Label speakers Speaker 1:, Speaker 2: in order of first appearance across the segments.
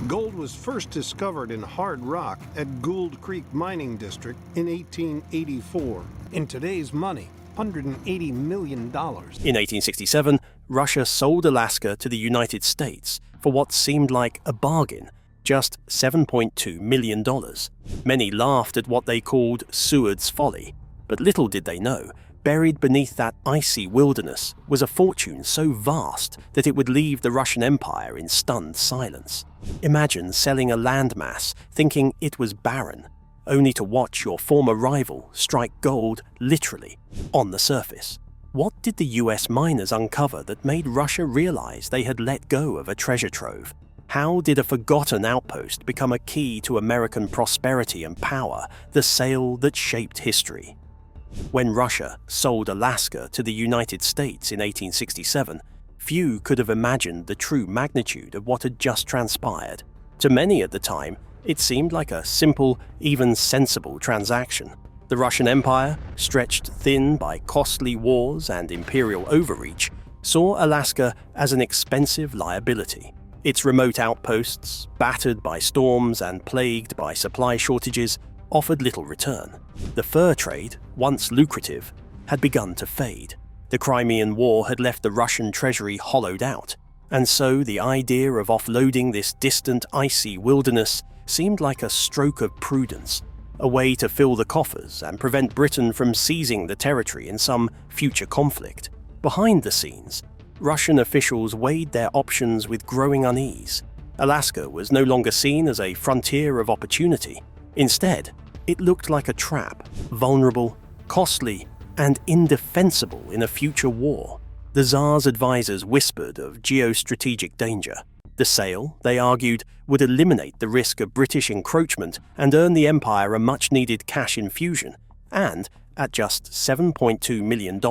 Speaker 1: Gold was first discovered in hard rock at Gould Creek Mining District in 1884. In today's money, $180 million.
Speaker 2: In 1867, Russia sold Alaska to the United States for what seemed like a bargain, just $7.2 million. Many laughed at what they called Seward's Folly, but little did they know, buried beneath that icy wilderness was a fortune so vast that it would leave the Russian Empire in stunned silence. Imagine selling a landmass thinking it was barren, only to watch your former rival strike gold literally on the surface. What did the US miners uncover that made Russia realize they had let go of a treasure trove? How did a forgotten outpost become a key to American prosperity and power, the sale that shaped history? When Russia sold Alaska to the United States in 1867, few could have imagined the true magnitude of what had just transpired. To many at the time, it seemed like a simple, even sensible transaction. The Russian Empire, stretched thin by costly wars and imperial overreach, saw Alaska as an expensive liability. Its remote outposts, battered by storms and plagued by supply shortages, offered little return. The fur trade, once lucrative, had begun to fade. The Crimean War had left the Russian treasury hollowed out, and so the idea of offloading this distant icy wilderness seemed like a stroke of prudence, a way to fill the coffers and prevent Britain from seizing the territory in some future conflict. Behind the scenes, Russian officials weighed their options with growing unease. Alaska was no longer seen as a frontier of opportunity. Instead, it looked like a trap, vulnerable, costly, and indefensible in a future war. The Tsar's advisors whispered of geostrategic danger. The sale, they argued, would eliminate the risk of British encroachment and earn the empire a much-needed cash infusion, and, at just $7.2 million,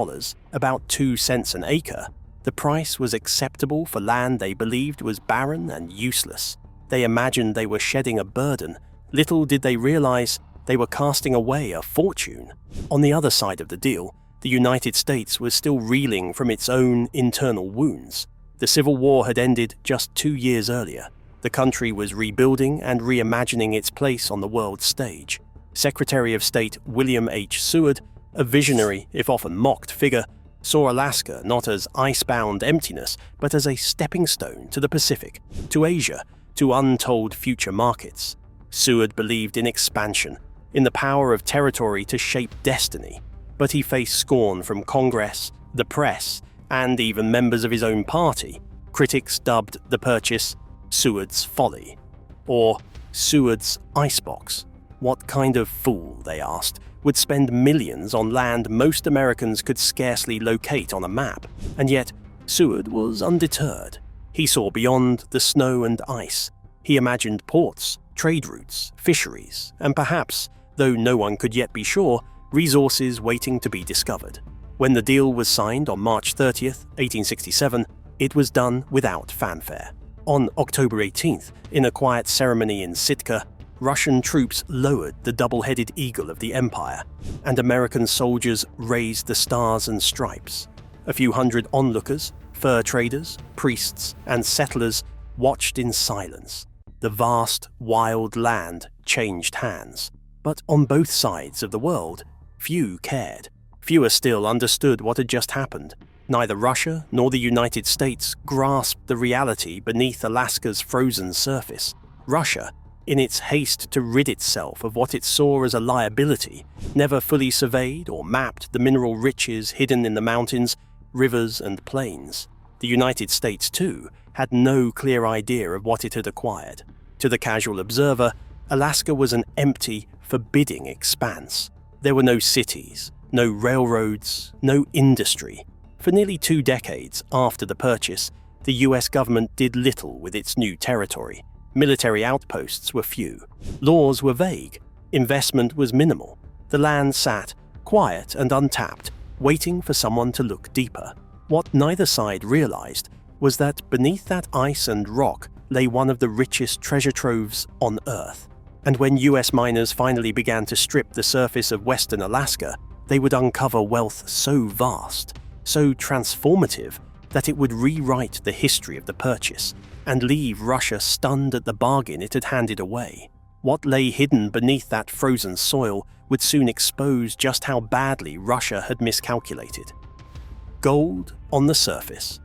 Speaker 2: about 2 cents an acre, the price was acceptable for land they believed was barren and useless. They imagined they were shedding a burden. Little did they realize they were casting away a fortune. On the other side of the deal, the United States was still reeling from its own internal wounds. The Civil War had ended just 2 years earlier. The country was rebuilding and reimagining its place on the world stage. Secretary of State William H. Seward, a visionary, if often mocked figure, saw Alaska not as icebound emptiness, but as a stepping stone to the Pacific, to Asia, to untold future markets. Seward believed in expansion, in the power of territory to shape destiny, but he faced scorn from Congress, the press, and even members of his own party. Critics dubbed the purchase Seward's Folly, or Seward's Icebox. What kind of fool, they asked, would spend millions on land most Americans could scarcely locate on a map? And yet, Seward was undeterred. He saw beyond the snow and ice. He imagined ports, trade routes, fisheries, and perhaps, though no one could yet be sure, resources waiting to be discovered. When the deal was signed on March 30th, 1867, it was done without fanfare. On October 18th, in a quiet ceremony in Sitka, Russian troops lowered the double-headed eagle of the empire, and American soldiers raised the stars and stripes. A few hundred onlookers, fur traders, priests, and settlers watched in silence. The vast, wild land changed hands. But on both sides of the world, few cared. Fewer still understood what had just happened. Neither Russia nor the United States grasped the reality beneath Alaska's frozen surface. Russia, in its haste to rid itself of what it saw as a liability, never fully surveyed or mapped the mineral riches hidden in the mountains, rivers, and plains. The United States, too, had no clear idea of what it had acquired. To the casual observer, Alaska was an empty, forbidding expanse. There were no cities, no railroads, no industry. For nearly 2 decades after the purchase, the US government did little with its new territory. Military outposts were few. Laws were vague. Investment was minimal. The land sat, quiet and untapped, waiting for someone to look deeper. What neither side realized was that beneath that ice and rock lay one of the richest treasure troves on Earth. And when US miners finally began to strip the surface of western Alaska, they would uncover wealth so vast, so transformative, that it would rewrite the history of the purchase and leave Russia stunned at the bargain it had handed away. What lay hidden beneath that frozen soil would soon expose just how badly Russia had miscalculated. Gold on the surface.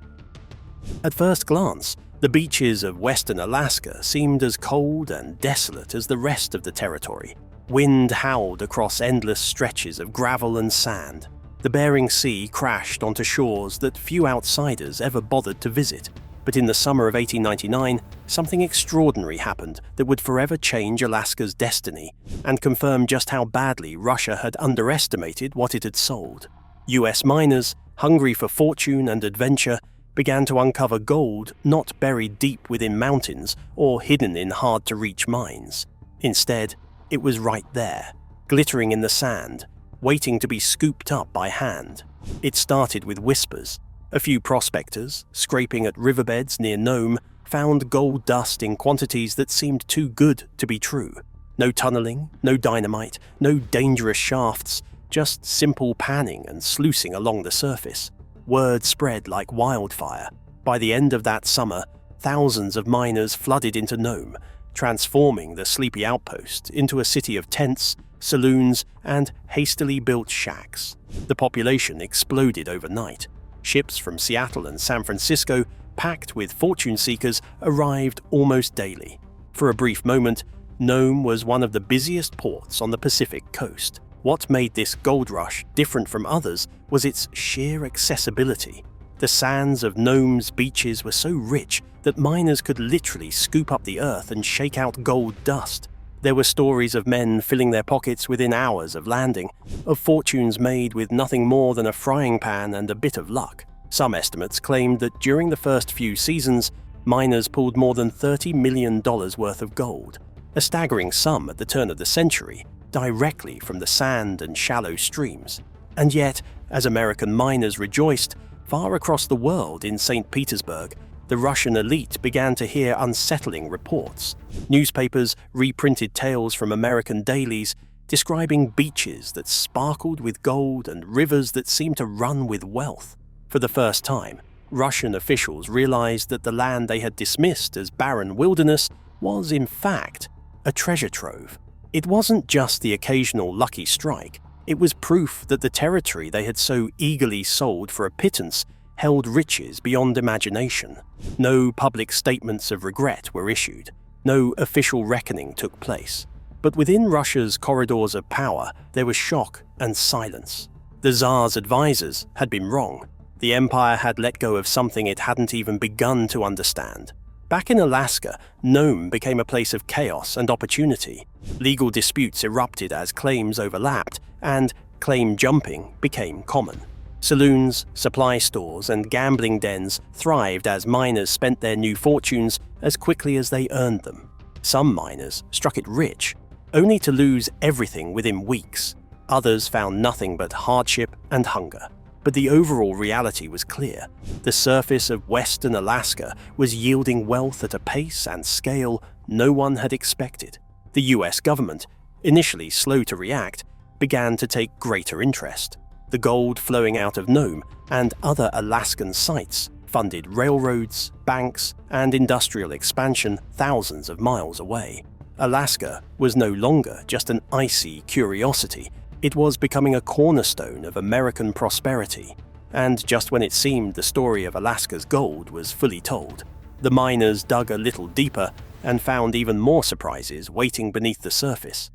Speaker 2: At first glance, the beaches of western Alaska seemed as cold and desolate as the rest of the territory. Wind howled across endless stretches of gravel and sand. The Bering Sea crashed onto shores that few outsiders ever bothered to visit. But in the summer of 1899, something extraordinary happened that would forever change Alaska's destiny and confirm just how badly Russia had underestimated what it had sold. US miners, hungry for fortune and adventure, began to uncover gold not buried deep within mountains or hidden in hard-to-reach mines. Instead, it was right there, glittering in the sand, waiting to be scooped up by hand. It started with whispers. A few prospectors, scraping at riverbeds near Nome, found gold dust in quantities that seemed too good to be true. No tunneling, no dynamite, no dangerous shafts, just simple panning and sluicing along the surface. Word spread like wildfire. By the end of that summer, thousands of miners flooded into Nome, transforming the sleepy outpost into a city of tents, saloons, and hastily built shacks. The population exploded overnight. Ships from Seattle and San Francisco, packed with fortune seekers, arrived almost daily. For a brief moment, Nome was one of the busiest ports on the Pacific coast. What made this gold rush different from others was its sheer accessibility. The sands of Nome's beaches were so rich that miners could literally scoop up the earth and shake out gold dust. There were stories of men filling their pockets within hours of landing, of fortunes made with nothing more than a frying pan and a bit of luck. Some estimates claimed that during the first few seasons, miners pulled more than $30 million worth of gold, a staggering sum at the turn of the century, directly from the sand and shallow streams. And yet, as American miners rejoiced, far across the world in St. Petersburg, the Russian elite began to hear unsettling reports. Newspapers reprinted tales from American dailies describing beaches that sparkled with gold and rivers that seemed to run with wealth. For the first time, Russian officials realized that the land they had dismissed as barren wilderness was, in fact, a treasure trove. It wasn't just the occasional lucky strike. It was proof that the territory they had so eagerly sold for a pittance held riches beyond imagination. No public statements of regret were issued. No official reckoning took place. But within Russia's corridors of power, there was shock and silence. The Tsar's advisors had been wrong. The empire had let go of something it hadn't even begun to understand. Back in Alaska, Nome became a place of chaos and opportunity. Legal disputes erupted as claims overlapped, and claim jumping became common. Saloons, supply stores, and gambling dens thrived as miners spent their new fortunes as quickly as they earned them. Some miners struck it rich, only to lose everything within weeks. Others found nothing but hardship and hunger. But the overall reality was clear. The surface of western Alaska was yielding wealth at a pace and scale no one had expected. The US government, initially slow to react, began to take greater interest. The gold flowing out of Nome and other Alaskan sites funded railroads, banks, and industrial expansion thousands of miles away. Alaska was no longer just an icy curiosity. It was becoming a cornerstone of American prosperity. And just when it seemed the story of Alaska's gold was fully told, the miners dug a little deeper and found even more surprises waiting beneath the surface.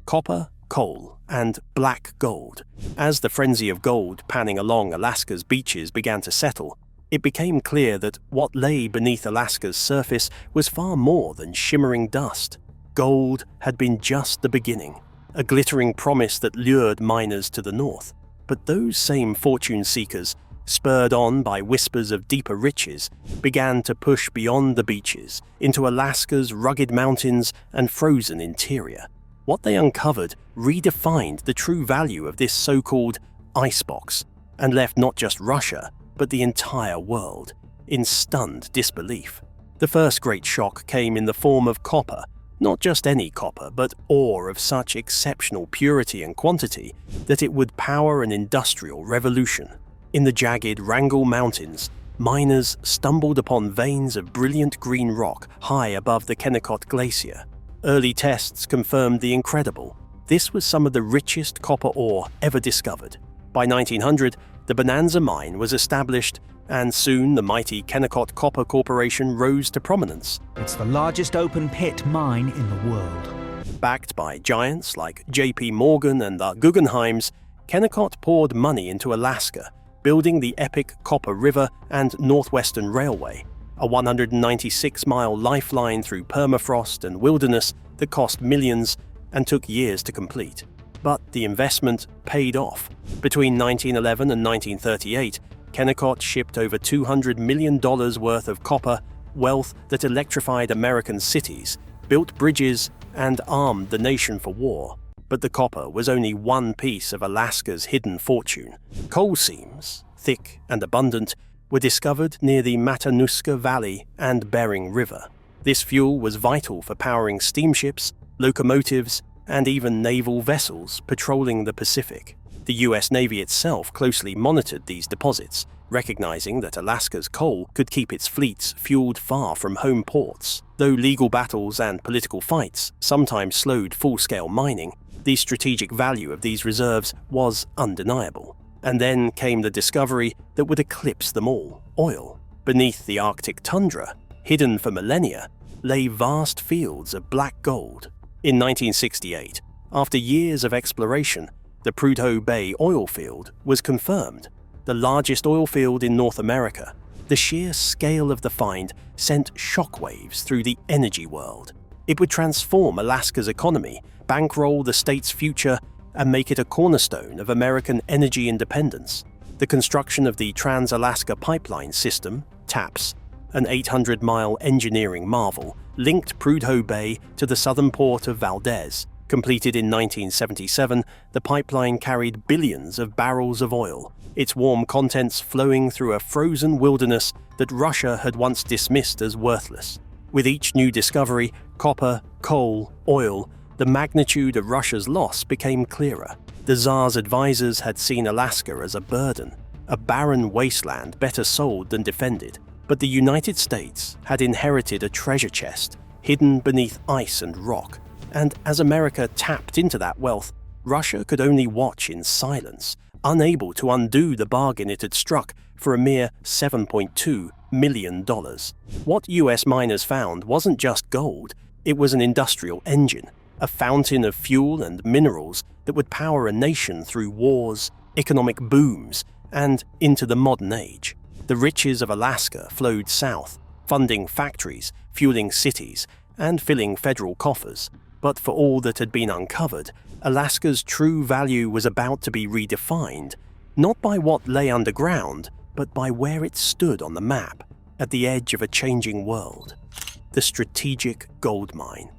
Speaker 2: Copper, coal, and black gold. As the frenzy of gold panning along Alaska's beaches began to settle, it became clear that what lay beneath Alaska's surface was far more than shimmering dust. Gold had been just the beginning, a glittering promise that lured miners to the north. But those same fortune seekers, spurred on by whispers of deeper riches, began to push beyond the beaches into Alaska's rugged mountains and frozen interior. What they uncovered redefined the true value of this so-called icebox and left not just Russia, but the entire world in stunned disbelief. The first great shock came in the form of copper. Not just any copper, but ore of such exceptional purity and quantity that it would power an industrial revolution. In the jagged Wrangell Mountains, miners stumbled upon veins of brilliant green rock high above the Kennecott Glacier. Early tests confirmed the incredible. This was some of the richest copper ore ever discovered. By 1900, the Bonanza mine was established, and soon the mighty Kennecott Copper Corporation rose to prominence.
Speaker 3: It's the largest open-pit mine in the world.
Speaker 2: Backed by giants like J.P. Morgan and the Guggenheims, Kennecott poured money into Alaska, building the epic Copper River and Northwestern Railway, a 196-mile lifeline through permafrost and wilderness that cost millions and took years to complete. But the investment paid off. Between 1911 and 1938, Kennecott shipped over $200 million worth of copper, wealth that electrified American cities, built bridges, and armed the nation for war. But the copper was only one piece of Alaska's hidden fortune. Coal seams, thick and abundant, were discovered near the Matanuska Valley and Bering River. This fuel was vital for powering steamships, locomotives, and even naval vessels patrolling the Pacific. The US Navy itself closely monitored these deposits, recognizing that Alaska's coal could keep its fleets fueled far from home ports. Though legal battles and political fights sometimes slowed full-scale mining, the strategic value of these reserves was undeniable. And then came the discovery that would eclipse them all: oil. Beneath the Arctic tundra, hidden for millennia, lay vast fields of black gold. In 1968, after years of exploration, the Prudhoe Bay oil field was confirmed, the largest oil field in North America. The sheer scale of the find sent shockwaves through the energy world. It would transform Alaska's economy, bankroll the state's future, and make it a cornerstone of American energy independence. The construction of the Trans-Alaska Pipeline System, TAPS, an 800-mile engineering marvel, linked Prudhoe Bay to the southern port of Valdez. Completed in 1977, the pipeline carried billions of barrels of oil, its warm contents flowing through a frozen wilderness that Russia had once dismissed as worthless. With each new discovery, copper, coal, oil, the magnitude of Russia's loss became clearer. The Tsar's advisors had seen Alaska as a burden, a barren wasteland better sold than defended. But the United States had inherited a treasure chest, hidden beneath ice and rock. And as America tapped into that wealth, Russia could only watch in silence, unable to undo the bargain it had struck for a mere $7.2 million. What US miners found wasn't just gold, it was an industrial engine, a fountain of fuel and minerals that would power a nation through wars, economic booms, and into the modern age. The riches of Alaska flowed south, funding factories, fueling cities, and filling federal coffers. But for all that had been uncovered, Alaska's true value was about to be redefined, not by what lay underground, but by where it stood on the map, at the edge of a changing world. The strategic gold mine.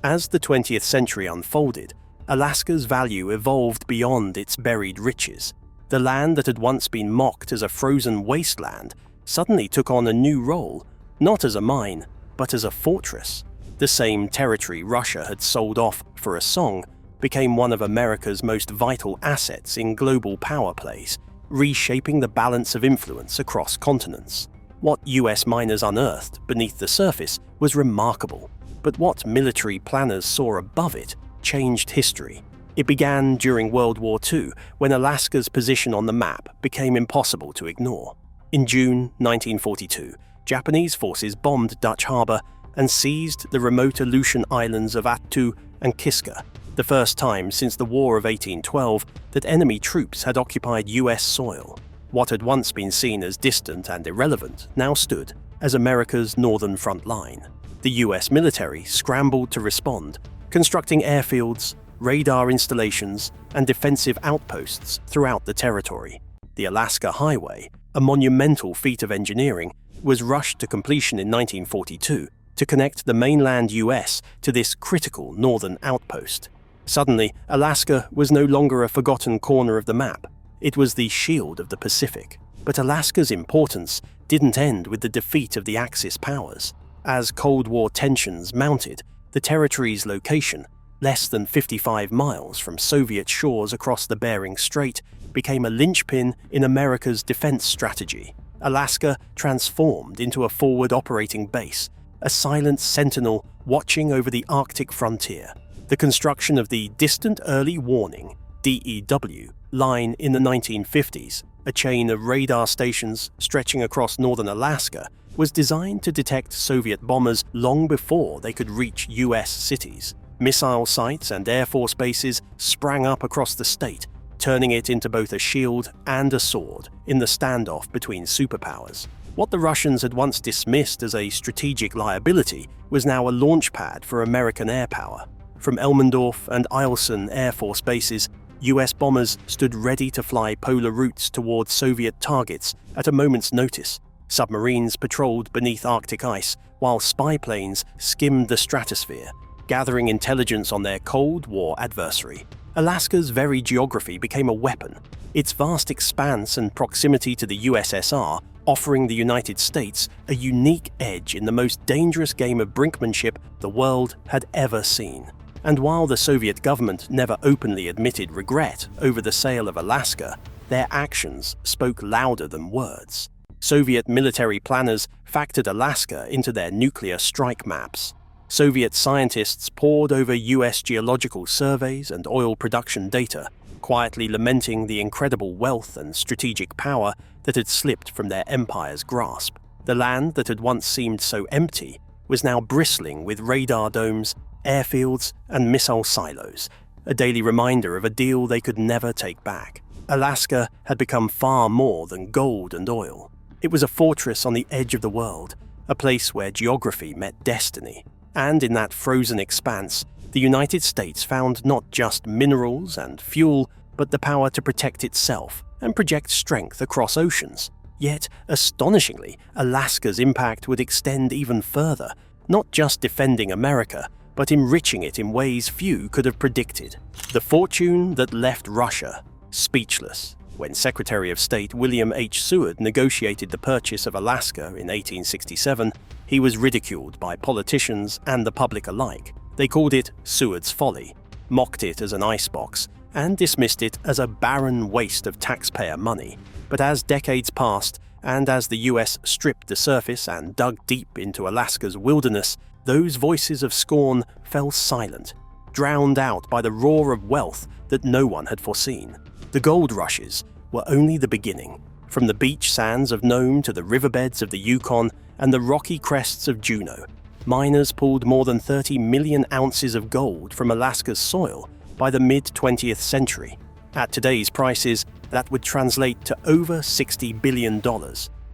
Speaker 2: As the 20th century unfolded, Alaska's value evolved beyond its buried riches. The land that had once been mocked as a frozen wasteland suddenly took on a new role, not as a mine, but as a fortress. The same territory Russia had sold off for a song became one of America's most vital assets in global power plays, reshaping the balance of influence across continents. What US miners unearthed beneath the surface was remarkable, but what military planners saw above it changed history. It began during World War II, when Alaska's position on the map became impossible to ignore. In June 1942, Japanese forces bombed Dutch Harbor and seized the remote Aleutian islands of Attu and Kiska, the first time since the War of 1812 that enemy troops had occupied US soil. What had once been seen as distant and irrelevant now stood as America's northern front line. The US military scrambled to respond, constructing airfields, radar installations, and defensive outposts throughout the territory. The Alaska Highway, a monumental feat of engineering, was rushed to completion in 1942 to connect the mainland US to this critical northern outpost. Suddenly, Alaska was no longer a forgotten corner of the map. It was the shield of the Pacific. But Alaska's importance didn't end with the defeat of the Axis powers. As Cold War tensions mounted, the territory's location, less than 55 miles from Soviet shores across the Bering Strait, became a linchpin in America's defense strategy. Alaska transformed into a forward operating base, a silent sentinel watching over the Arctic frontier. The construction of the Distant Early Warning (DEW) line in the 1950s, a chain of radar stations stretching across northern Alaska, was designed to detect Soviet bombers long before they could reach US cities. Missile sites and Air Force bases sprang up across the state, turning it into both a shield and a sword in the standoff between superpowers. What the Russians had once dismissed as a strategic liability was now a launchpad for American air power. From Elmendorf and Eielson Air Force bases, US bombers stood ready to fly polar routes towards Soviet targets at a moment's notice. Submarines patrolled beneath Arctic ice, while spy planes skimmed the stratosphere, gathering intelligence on their Cold War adversary. Alaska's very geography became a weapon, its vast expanse and proximity to the USSR offering the United States a unique edge in the most dangerous game of brinkmanship the world had ever seen. And while the Soviet government never openly admitted regret over the sale of Alaska, their actions spoke louder than words. Soviet military planners factored Alaska into their nuclear strike maps. Soviet scientists pored over US geological surveys and oil production data, quietly lamenting the incredible wealth and strategic power that had slipped from their empire's grasp. The land that had once seemed so empty was now bristling with radar domes, airfields, and missile silos, a daily reminder of a deal they could never take back. Alaska had become far more than gold and oil. It was a fortress on the edge of the world, a place where geography met destiny. And in that frozen expanse, the United States found not just minerals and fuel, but the power to protect itself and project strength across oceans. Yet, astonishingly, Alaska's impact would extend even further, not just defending America, but enriching it in ways few could have predicted. The fortune that left Russia speechless. When Secretary of State William H. Seward negotiated the purchase of Alaska in 1867, he was ridiculed by politicians and the public alike. They called it Seward's Folly, mocked it as an icebox, and dismissed it as a barren waste of taxpayer money. But as decades passed, and as the US stripped the surface and dug deep into Alaska's wilderness, those voices of scorn fell silent, drowned out by the roar of wealth that no one had foreseen. The gold rushes were only the beginning. From the beach sands of Nome to the riverbeds of the Yukon and the rocky crests of Juneau, miners pulled more than 30 million ounces of gold from Alaska's soil by the mid-20th century. At today's prices, that would translate to over $60 billion.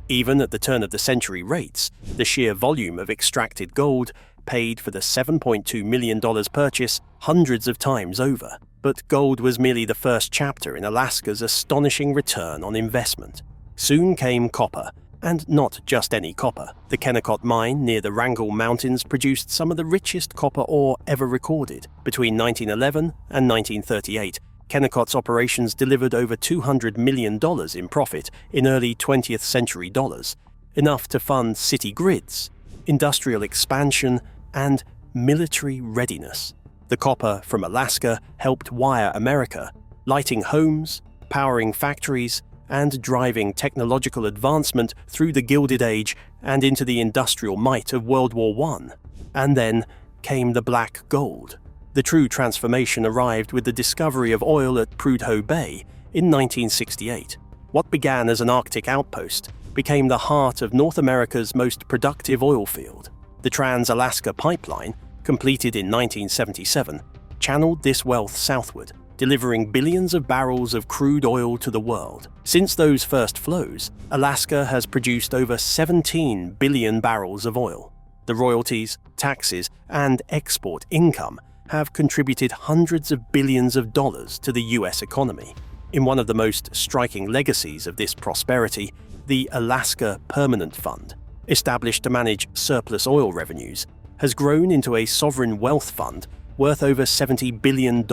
Speaker 2: Even at the turn of the century rates, the sheer volume of extracted gold paid for the $7.2 million purchase hundreds of times over. But gold was merely the first chapter in Alaska's astonishing return on investment. Soon came copper, and not just any copper. The Kennecott mine near the Wrangell Mountains produced some of the richest copper ore ever recorded. Between 1911 and 1938, Kennecott's operations delivered over $200 million in profit in early 20th century dollars, enough to fund city grids, industrial expansion, and military readiness. The copper from Alaska helped wire America, lighting homes, powering factories, and driving technological advancement through the Gilded Age and into the industrial might of World War I. And then came the black gold. The true transformation arrived with the discovery of oil at Prudhoe Bay in 1968. What began as an Arctic outpost became the heart of North America's most productive oil field. The Trans-Alaska Pipeline, completed in 1977, channeled this wealth southward, delivering billions of barrels of crude oil to the world. Since those first flows, Alaska has produced over 17 billion barrels of oil. The royalties, taxes, and export income have contributed hundreds of billions of dollars to the US economy. In one of the most striking legacies of this prosperity, the Alaska Permanent Fund, established to manage surplus oil revenues, has grown into a sovereign wealth fund worth over $70 billion.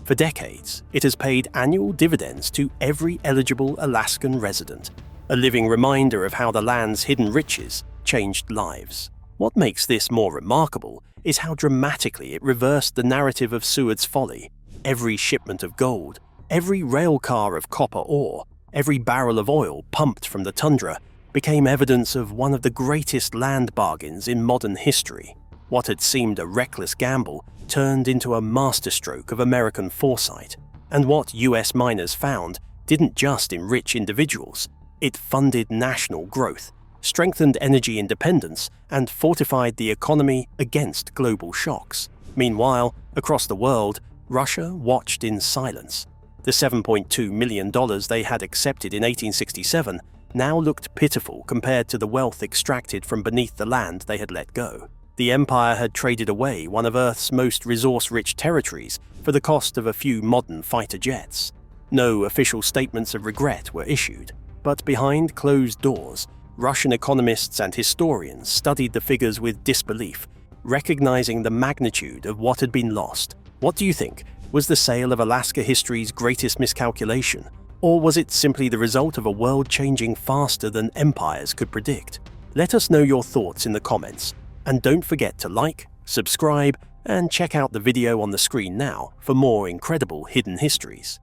Speaker 2: For decades, it has paid annual dividends to every eligible Alaskan resident, a living reminder of how the land's hidden riches changed lives. What makes this more remarkable is how dramatically it reversed the narrative of Seward's Folly. Every shipment of gold, every rail car of copper ore, every barrel of oil pumped from the tundra became evidence of one of the greatest land bargains in modern history. What had seemed a reckless gamble turned into a masterstroke of American foresight. And what US miners found didn't just enrich individuals, it funded national growth, strengthened energy independence, and fortified the economy against global shocks. Meanwhile, across the world, Russia watched in silence. The $7.2 million they had accepted in 1867 now looked pitiful compared to the wealth extracted from beneath the land they had let go. The empire had traded away one of Earth's most resource-rich territories for the cost of a few modern fighter jets. No official statements of regret were issued, but behind closed doors, Russian economists and historians studied the figures with disbelief, recognizing the magnitude of what had been lost. What do you think? Was the sale of Alaska history's greatest miscalculation? Or was it simply the result of a world changing faster than empires could predict? Let us know your thoughts in the comments. And don't forget to like, subscribe, and check out the video on the screen now for more incredible hidden histories.